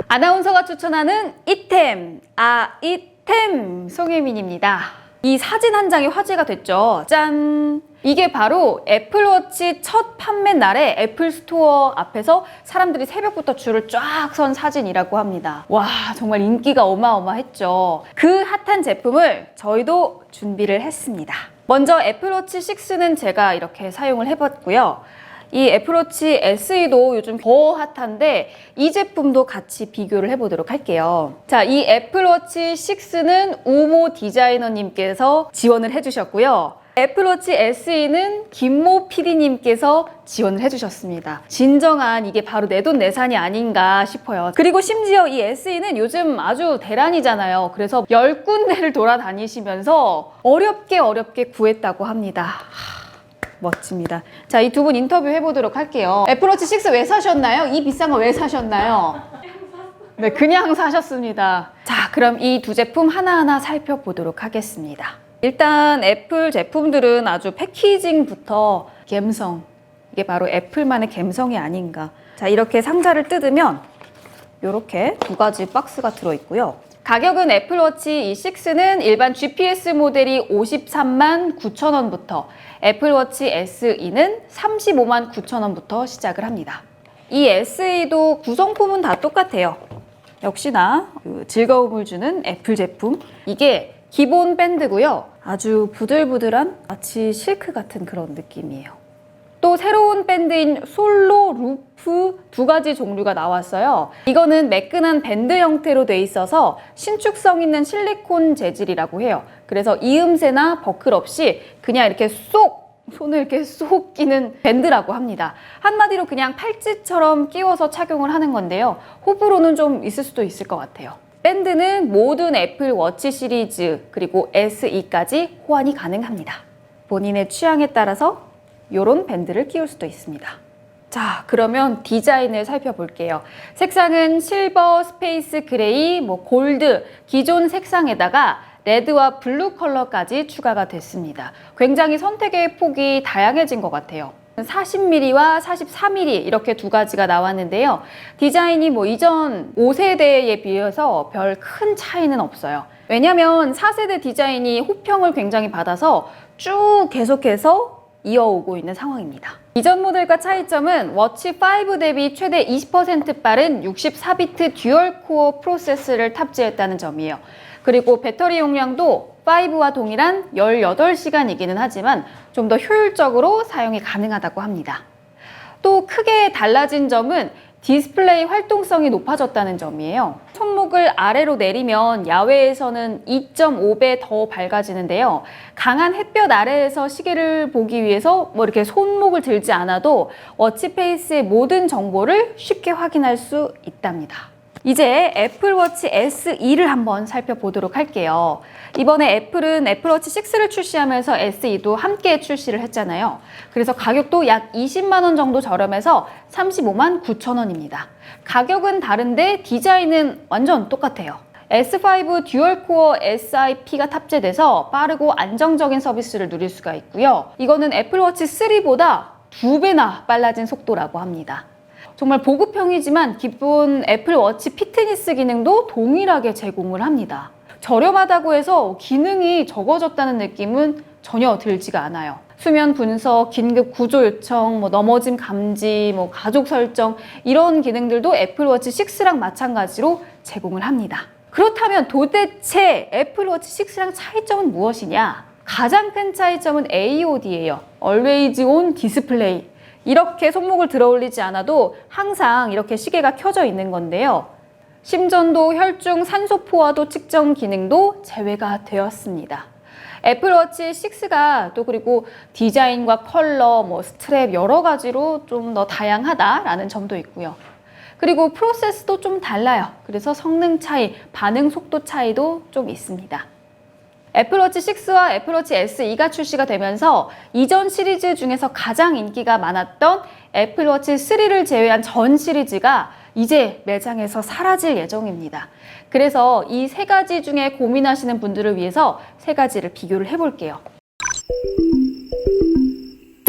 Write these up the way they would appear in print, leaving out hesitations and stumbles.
아나운서가 추천하는 이템, 이템 송혜민입니다. 이 사진 한 장이 화제가 됐죠. 짠! 이게 바로 애플워치 첫 판매 날에 애플 스토어 앞에서 사람들이 새벽부터 줄을 쫙 선 사진이라고 합니다. 와, 정말 인기가 어마어마했죠. 그 핫한 제품을 저희도 준비를 했습니다. 먼저 애플워치 6는 제가 이렇게 사용을 해봤고요. 이 애플워치 SE도 요즘 더 핫한데 이 제품도 같이 비교를 해보도록 할게요. 자, 이 애플워치 6는 우모 디자이너님께서 지원을 해주셨고요. 애플워치 SE는 김모 PD님께서 지원을 해주셨습니다. 진정한 이게 바로 내돈내산이 아닌가 싶어요. 그리고 심지어 이 SE는 요즘 아주 대란이잖아요. 그래서 10군데를 돌아다니시면서 어렵게 구했다고 합니다. 멋집니다. 자, 이 두 분 인터뷰 해보도록 할게요. 애플워치 6 왜 사셨나요? 이 비싼 거 왜 사셨나요? 네, 그냥 사셨습니다. 자, 그럼 이 두 제품 하나하나 살펴보도록 하겠습니다. 일단 애플 제품들은 아주 패키징부터 감성, 이게 바로 애플만의 감성이 아닌가. 자, 이렇게 상자를 뜯으면 이렇게 두 가지 박스가 들어있고요. 가격은 애플워치 이 6는 일반 GPS 모델이 53만 9천 원부터, 애플워치 SE는 35만 9천 원부터 시작을 합니다. 이 SE도 구성품은 다 똑같아요. 역시나 즐거움을 주는 애플 제품. 이게 기본 밴드고요. 아주 부들부들한 마치 실크 같은 그런 느낌이에요. 또 새로운 밴드인 솔로 루프 두 가지 종류가 나왔어요. 이거는 매끈한 밴드 형태로 돼 있어서 신축성 있는 실리콘 재질이라고 해요. 그래서 이음새나 버클 없이 그냥 이렇게 손을 이렇게 쏙 끼는 밴드라고 합니다. 한마디로 그냥 팔찌처럼 끼워서 착용을 하는 건데요. 호불호는 좀 있을 수도 있을 것 같아요. 밴드는 모든 애플 워치 시리즈 그리고 SE까지 호환이 가능합니다. 본인의 취향에 따라서 이런 밴드를 끼울 수도 있습니다. 자, 그러면 디자인을 살펴볼게요. 색상은 실버, 스페이스 그레이, 골드, 기존 색상에다가 레드와 블루 컬러까지 추가가 됐습니다. 굉장히 선택의 폭이 다양해진 것 같아요. 40mm와 44mm 이렇게 두 가지가 나왔는데요. 디자인이 이전 5세대에 비해서 별 큰 차이는 없어요. 왜냐면 4세대 디자인이 호평을 굉장히 받아서 쭉 계속해서 이어오고 있는 상황입니다. 이전 모델과 차이점은 워치 5 대비 최대 20% 빠른 64비트 듀얼 코어 프로세스를 탑재했다는 점이에요. 그리고 배터리 용량도 5와 동일한 18시간이기는 하지만 좀 더 효율적으로 사용이 가능하다고 합니다. 또 크게 달라진 점은 디스플레이 활동성이 높아졌다는 점이에요. 손목을 아래로 내리면 야외에서는 2.5배 더 밝아지는데요. 강한 햇볕 아래에서 시계를 보기 위해서 이렇게 손목을 들지 않아도 워치페이스의 모든 정보를 쉽게 확인할 수 있답니다. 이제 애플워치 SE를 한번 살펴보도록 할게요. 이번에 애플은 애플워치 6를 출시하면서 SE도 함께 출시를 했잖아요. 그래서 가격도 약 20만 원 정도 저렴해서 35만 9천 원입니다. 가격은 다른데 디자인은 완전 똑같아요. S5 듀얼코어 SIP가 탑재돼서 빠르고 안정적인 서비스를 누릴 수가 있고요. 이거는 애플워치 3보다 2배나 빨라진 속도라고 합니다. 정말 보급형이지만 기본 애플워치 피트니스 기능도 동일하게 제공을 합니다. 저렴하다고 해서 기능이 적어졌다는 느낌은 전혀 들지가 않아요. 수면 분석, 긴급 구조 요청, 넘어짐 감지, 가족 설정 이런 기능들도 애플워치 6랑 마찬가지로 제공을 합니다. 그렇다면 도대체 애플워치 6랑 차이점은 무엇이냐? 가장 큰 차이점은 AOD예요. Always On Display. 이렇게 손목을 들어 올리지 않아도 항상 이렇게 시계가 켜져 있는 건데요. 심전도, 혈중, 산소 포화도 측정 기능도 제외가 되었습니다. 애플워치 6가 또 그리고 디자인과 컬러, 스트랩 여러 가지로 좀 더 다양하다라는 점도 있고요. 그리고 프로세스도 좀 달라요. 그래서 성능 차이, 반응 속도 차이도 좀 있습니다. 애플워치 6와 애플워치 SE가 출시가 되면서 이전 시리즈 중에서 가장 인기가 많았던 애플워치 3를 제외한 전 시리즈가 이제 매장에서 사라질 예정입니다. 그래서 이 세 가지 중에 고민하시는 분들을 위해서 세 가지를 비교를 해볼게요.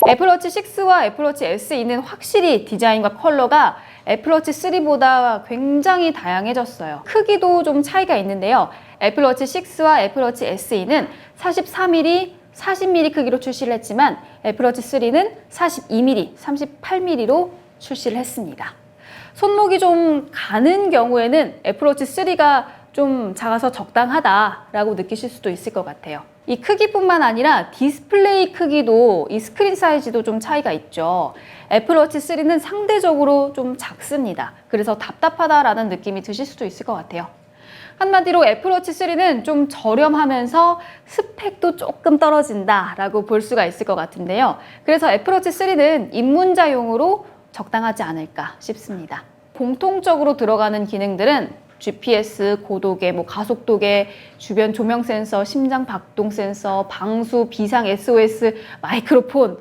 애플워치 6와 애플워치 SE는 확실히 디자인과 컬러가 애플워치 3보다 굉장히 다양해졌어요. 크기도 좀 차이가 있는데요. 애플워치 6와 애플워치 SE는 43mm, 40mm 크기로 출시를 했지만 애플워치 3는 42mm, 38mm로 출시를 했습니다. 손목이 좀 가는 경우에는 애플워치 3가 좀 작아서 적당하다라고 느끼실 수도 있을 것 같아요. 이 크기뿐만 아니라 디스플레이 크기도 이 스크린 사이즈도 좀 차이가 있죠. 애플워치 3는 상대적으로 좀 작습니다. 그래서 답답하다라는 느낌이 드실 수도 있을 것 같아요. 한마디로 애플워치 3는 좀 저렴하면서 스펙도 조금 떨어진다라고 볼 수가 있을 것 같은데요. 그래서 애플워치 3는 입문자용으로 적당하지 않을까 싶습니다. 공통적으로 들어가는 기능들은 GPS, 고도계, 가속도계, 주변 조명 센서, 심장 박동 센서, 방수, 비상 SOS, 마이크로폰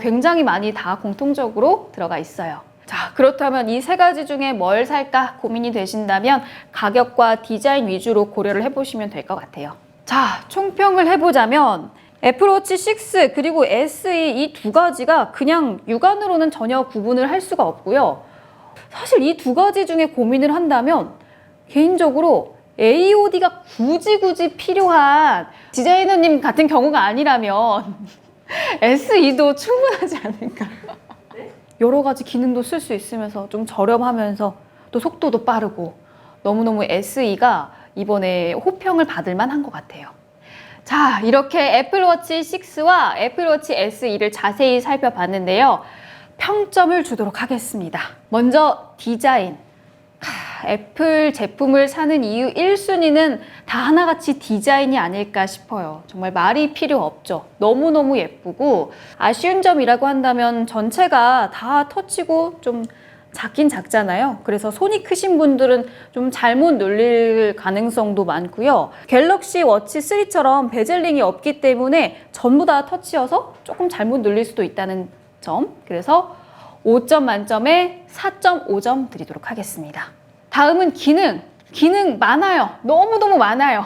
굉장히 많이 다 공통적으로 들어가 있어요. 자, 그렇다면 이 세 가지 중에 뭘 살까 고민이 되신다면 가격과 디자인 위주로 고려를 해보시면 될 것 같아요. 자, 총평을 해보자면 애플워치 6 그리고 SE 이 두 가지가 그냥 육안으로는 전혀 구분을 할 수가 없고요. 사실 이 두 가지 중에 고민을 한다면 개인적으로 AOD가 굳이 필요한 디자이너님 같은 경우가 아니라면 SE도 충분하지 않을까. 여러 가지 기능도 쓸 수 있으면서 좀 저렴하면서 또 속도도 빠르고 너무너무 SE가 이번에 호평을 받을 만한 것 같아요. 자, 이렇게 애플워치 6와 애플워치 SE를 자세히 살펴봤는데요. 평점을 주도록 하겠습니다. 먼저 디자인. 애플 제품을 사는 이유 1순위는 다 하나같이 디자인이 아닐까 싶어요. 정말 말이 필요 없죠. 너무너무 예쁘고 아쉬운 점이라고 한다면 전체가 다 터치고 좀 작긴 작잖아요. 그래서 손이 크신 분들은 좀 잘못 눌릴 가능성도 많고요. 갤럭시 워치 3처럼 베젤링이 없기 때문에 전부 다 터치여서 조금 잘못 눌릴 수도 있다는 점. 그래서 5점 만점에 4.5점 드리도록 하겠습니다. 다음은 기능. 기능 많아요. 너무너무 많아요.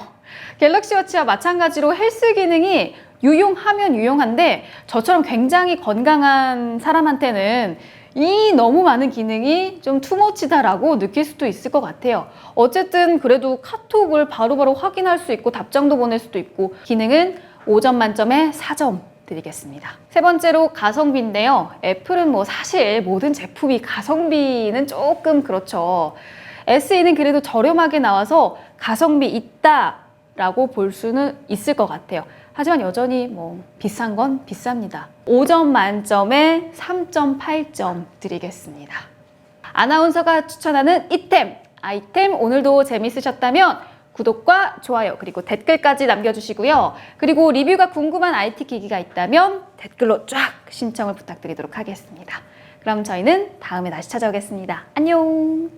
갤럭시 워치와 마찬가지로 헬스 기능이 유용하면 유용한데 저처럼 굉장히 건강한 사람한테는 이 너무 많은 기능이 좀 투머치다라고 느낄 수도 있을 것 같아요. 어쨌든 그래도 카톡을 바로바로 확인할 수 있고 답장도 보낼 수도 있고 기능은 5점 만점에 4점 드리겠습니다. 세 번째로 가성비인데요. 애플은 사실 모든 제품이 가성비는 조금 그렇죠. SE는 그래도 저렴하게 나와서 가성비 있다라고 볼 수는 있을 것 같아요. 하지만 여전히 비싼 건 비쌉니다. 5점 만점에 3.8점 드리겠습니다. 아나운서가 추천하는 이템, 아이템 오늘도 재밌으셨다면 구독과 좋아요 그리고 댓글까지 남겨주시고요. 그리고 리뷰가 궁금한 IT 기기가 있다면 댓글로 쫙 신청을 부탁드리도록 하겠습니다. 그럼 저희는 다음에 다시 찾아오겠습니다. 안녕!